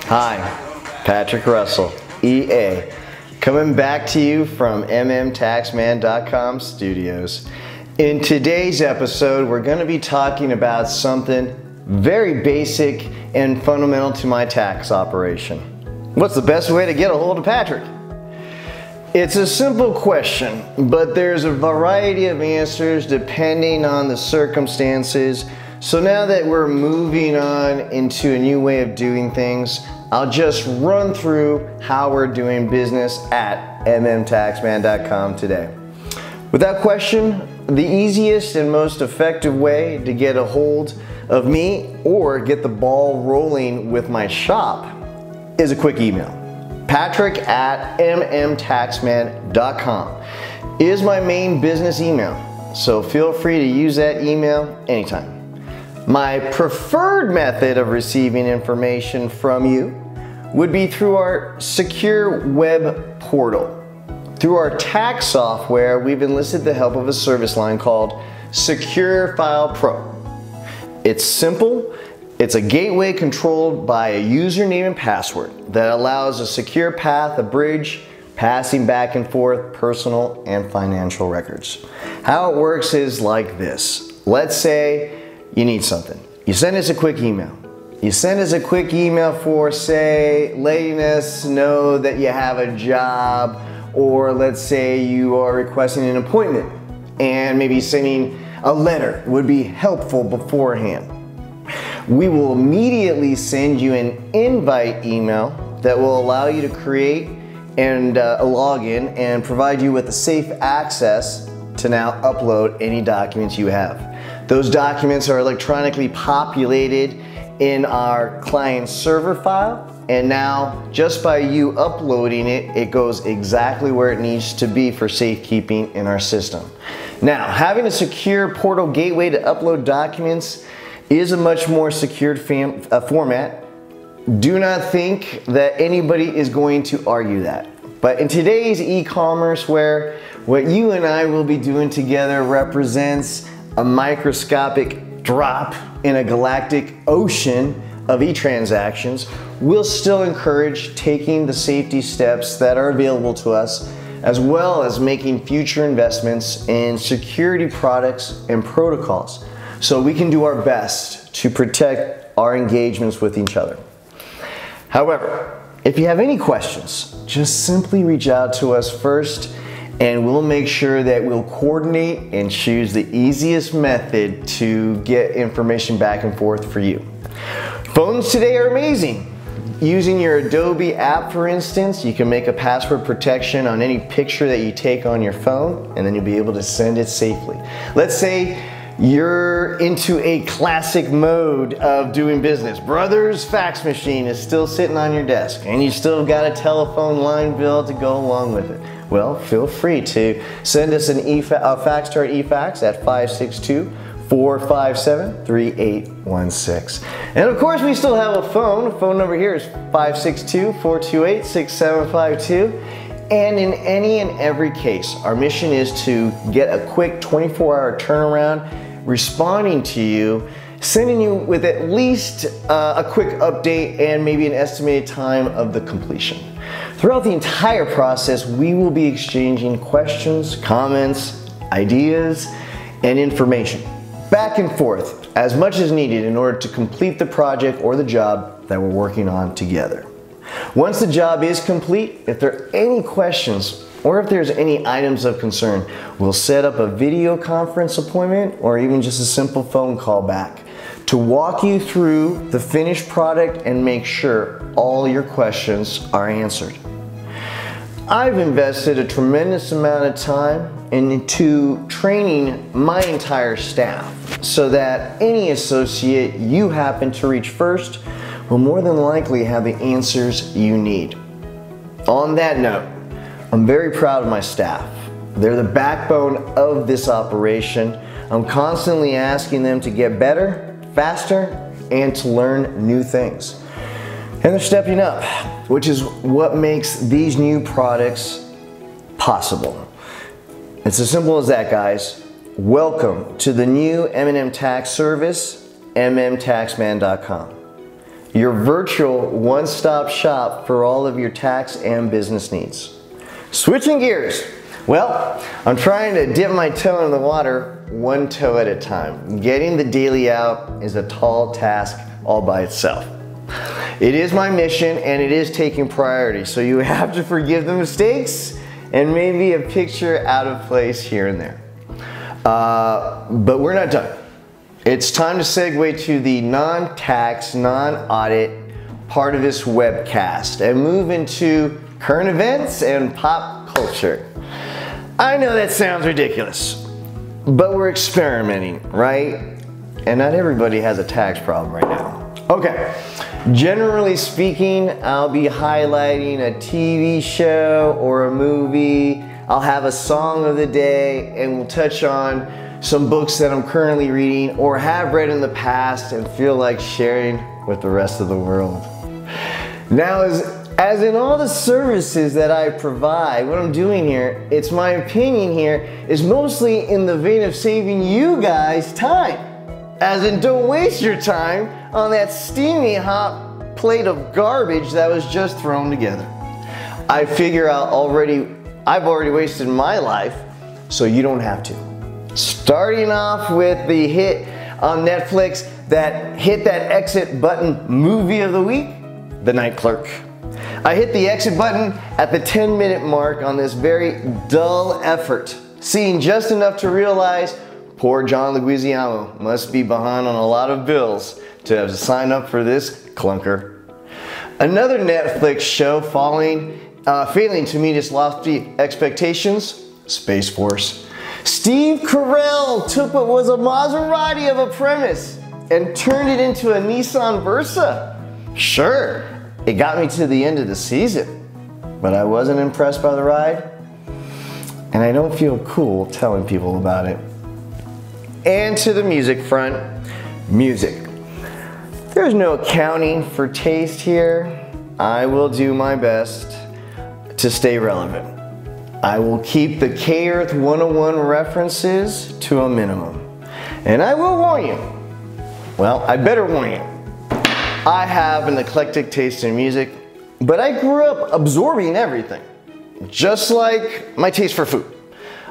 Hi, Patrick Russell, EA, coming back to you from mmtaxman.com studios. In today's episode, we're going to be talking about something very basic and fundamental to my tax operation. What's the best way to get a hold of Patrick? It's a simple question, but there's a variety of answers depending on the circumstances. So now that we're moving on into a new way of doing things, I'll just run through how we're doing business at mmtaxman.com today. Without question, the easiest and most effective way to get a hold of me or get the ball rolling with my shop is a quick email. Patrick@mmtaxman.com is my main business email, so feel free to use that email anytime. My preferred method of receiving information from you would be through our secure web portal. Through our tax software, we've enlisted the help of a service line called Secure File Pro. It's simple. It's a gateway controlled by a username and password that allows a secure path, a bridge, passing back and forth personal and financial records. How it works is like this. Let's say you need something. You send us a quick email. You send us a quick email for, say, letting us know that you have a job, or let's say you are requesting an appointment, and maybe sending a letter would be helpful beforehand. We will immediately send you an invite email that will allow you to create and a login and provide you with a safe access to now upload any documents you have. Those documents are electronically populated in our client server file, and now just by you uploading it, it goes exactly where it needs to be for safekeeping in our system. Now, having a secure portal gateway to upload documents is a much more secured format. Do not think that anybody is going to argue that. But in today's e-commerce, where what you and I will be doing together represents a microscopic drop in a galactic ocean of e-transactions, we'll still encourage taking the safety steps that are available to us, as well as making future investments in security products and protocols, so we can do our best to protect our engagements with each other. However, if you have any questions, just simply reach out to us first, and we'll make sure that we'll coordinate and choose the easiest method to get information back and forth for you. Phones today are amazing. Using your Adobe app, for instance, you can make a password protection on any picture that you take on your phone, and then you'll be able to send it safely. Let's say you're into a classic mode of doing business. Brother's fax machine is still sitting on your desk, and you still got a telephone line bill to go along with it. Well, feel free to send us a fax to our eFax at 562-457-3816. And of course, we still have a phone. The phone number here is 562-428-6752. And in any and every case, our mission is to get a quick 24-hour turnaround, responding to you, sending you with at least a quick update and maybe an estimated time of the completion. Throughout the entire process, we will be exchanging questions, comments, ideas, and information back and forth as much as needed in order to complete the project or the job that we're working on together. Once the job is complete, if there are any questions or if there's any items of concern, we'll set up a video conference appointment or even just a simple phone call back to walk you through the finished product and make sure all your questions are answered. I've invested a tremendous amount of time into training my entire staff so that any associate you happen to reach first will more than likely have the answers you need. On that note, I'm very proud of my staff. They're the backbone of this operation. I'm constantly asking them to get better, faster, and to learn new things. And they're stepping up, which is what makes these new products possible. It's as simple as that, guys. Welcome to the new M&M Tax Service, mmtaxman.com. your virtual one-stop shop for all of your tax and business needs. Switching gears. Well, I'm trying to dip my toe in the water one toe at a time. Getting the daily out is a tall task all by itself. It is my mission and it is taking priority, so you have to forgive the mistakes and maybe a picture out of place here and there. But we're not done. It's time to segue to the non-tax, non-audit part of this webcast and move into current events and pop culture. I know that sounds ridiculous, but we're experimenting, right? And not everybody has a tax problem right now. Okay, generally speaking, I'll be highlighting a TV show or a movie. I'll have a song of the day, and we'll touch on some books that I'm currently reading or have read in the past and feel like sharing with the rest of the world. Now, as in all the services that I provide, what I'm doing here, it's my opinion here, is mostly in the vein of saving you guys time. As in, don't waste your time on that steamy hot plate of garbage that was just thrown together. I figure I've already wasted my life, so you don't have to. Starting off with the hit on Netflix that hit that exit button movie of the week, The Night Clerk. I hit the exit button at the 10-minute mark on this very dull effort, seeing just enough to realize poor John Leguizamo must be behind on a lot of bills to have signed up for this clunker. Another Netflix show failing to meet its lofty expectations, Space Force. Steve Carell took what was a Maserati of a premise and turned it into a Nissan Versa. Sure, it got me to the end of the season, but I wasn't impressed by the ride, and I don't feel cool telling people about it. And to the music front, music. There's no accounting for taste here. I will do my best to stay relevant. I will keep the K-Earth 101 references to a minimum. And I will warn you, well, I better warn you, I have an eclectic taste in music, but I grew up absorbing everything, just like my taste for food.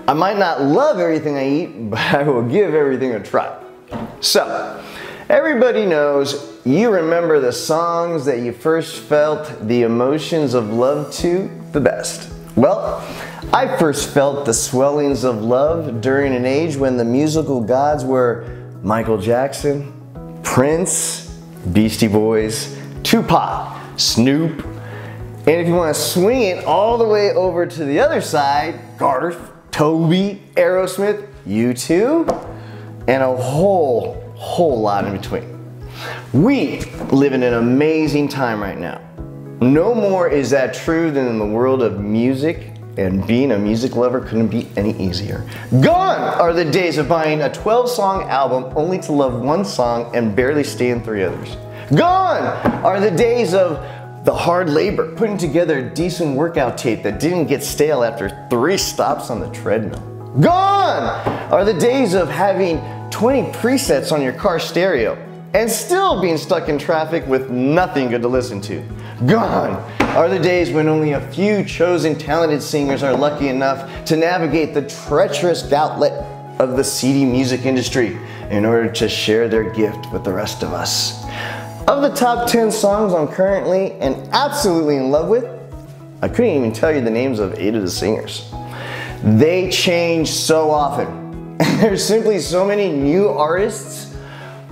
I might not love everything I eat, but I will give everything a try. So, everybody knows you remember the songs that you first felt the emotions of love to the best. Well, I first felt the swellings of love during an age when the musical gods were Michael Jackson, Prince, Beastie Boys, Tupac, Snoop, and if you want to swing it all the way over to the other side, Garth, Toby, Aerosmith, U2, and a whole lot in between. We live in an amazing time right now. No more is that true than in the world of music, and being a music lover couldn't be any easier. Gone are the days of buying a 12-song album only to love one song and barely stay in 3 others. Gone are the days of the hard labor putting together a decent workout tape that didn't get stale after 3 stops on the treadmill. Gone are the days of having 20 presets on your car stereo and still being stuck in traffic with nothing good to listen to. Gone are the days when only a few chosen talented singers are lucky enough to navigate the treacherous gauntlet of the CD music industry in order to share their gift with the rest of us. Of the top 10 songs I'm currently and absolutely in love with, I couldn't even tell you the names of 8 of the singers. They change so often. There's simply so many new artists.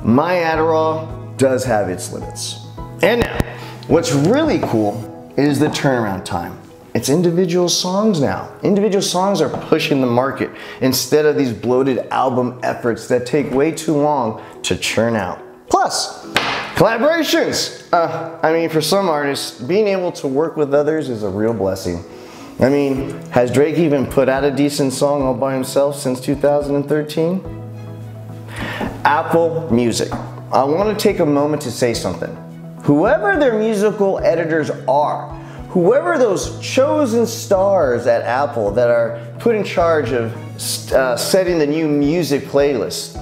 My Adderall does have its limits. And now, what's really cool is the turnaround time. It's individual songs now. Individual songs are pushing the market instead of these bloated album efforts that take way too long to churn out. Plus, collaborations. I mean, for some artists, being able to work with others is a real blessing. I mean, has Drake even put out a decent song all by himself since 2013? Apple Music. I want to take a moment to say something. Whoever their musical editors are, whoever those chosen stars at Apple that are put in charge of setting the new music playlist,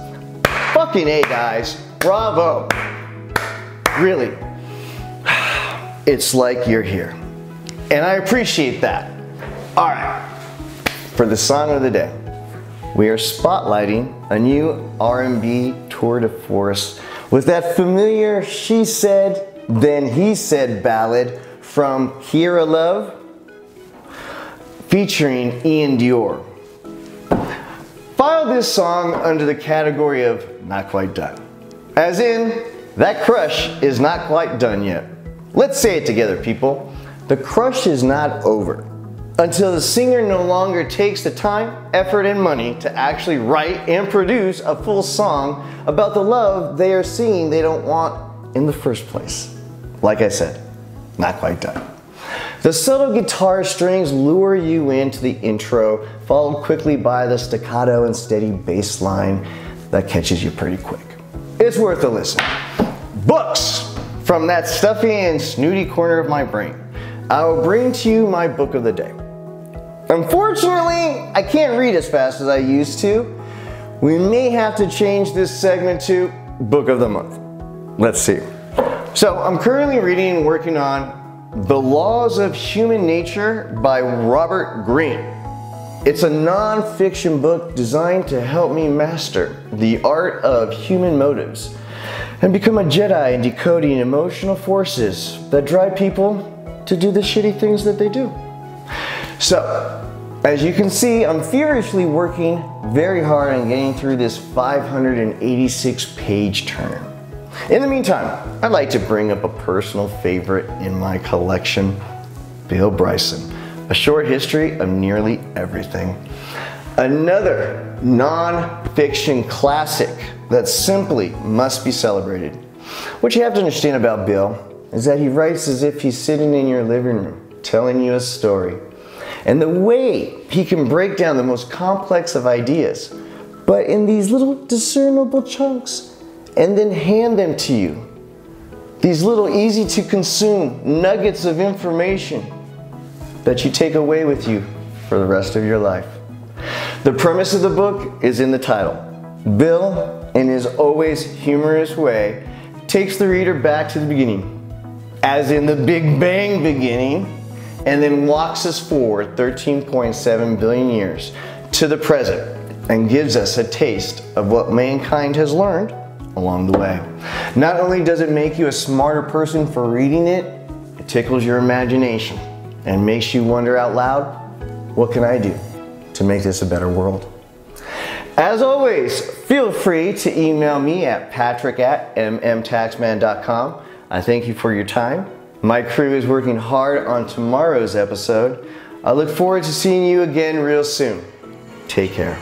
fucking A, guys. Bravo. Really. it's like you're here. And I appreciate that. All right, for the song of the day, we are spotlighting a new R&B tour de force with that familiar She Said, Then He Said ballad from Here a Love, featuring Ian Dior. File this song under the category of not quite done. As in, that crush is not quite done yet. Let's say it together, people. The crush is not over until the singer no longer takes the time, effort, and money to actually write and produce a full song about the love they are seeing they don't want in the first place. Like I said, not quite done. The subtle guitar strings lure you into the intro, followed quickly by the staccato and steady bass line that catches you pretty quick. It's worth a listen. Books! From that stuffy and snooty corner of my brain, I will bring to you my book of the day. Unfortunately, I can't read as fast as I used to. We may have to change this segment to Book of the Month. Let's see. So I'm currently reading and working on The Laws of Human Nature by Robert Greene. It's a non-fiction book designed to help me master the art of human motives and become a Jedi in decoding emotional forces that drive people to do the shitty things that they do. So, as you can see, I'm furiously working very hard on getting through this 586-page turn. In the meantime, I'd like to bring up a personal favorite in my collection, Bill Bryson, A Short History of Nearly Everything. Another non-fiction classic that simply must be celebrated. What you have to understand about Bill is that he writes as if he's sitting in your living room, telling you a story. And the way he can break down the most complex of ideas, but in these little discernible chunks, and then hand them to you. These little easy to consume nuggets of information that you take away with you for the rest of your life. The premise of the book is in the title. Bill, in his always humorous way, takes the reader back to the beginning, as in the Big Bang beginning, and then walks us forward 13.7 billion years to the present and gives us a taste of what mankind has learned along the way. Not only does it make you a smarter person for reading it, it tickles your imagination and makes you wonder out loud, what can I do to make this a better world? As always, feel free to email me at patrick@mmtaxman.com. I thank you for your time. My crew is working hard on tomorrow's episode. I look forward to seeing you again real soon. Take care.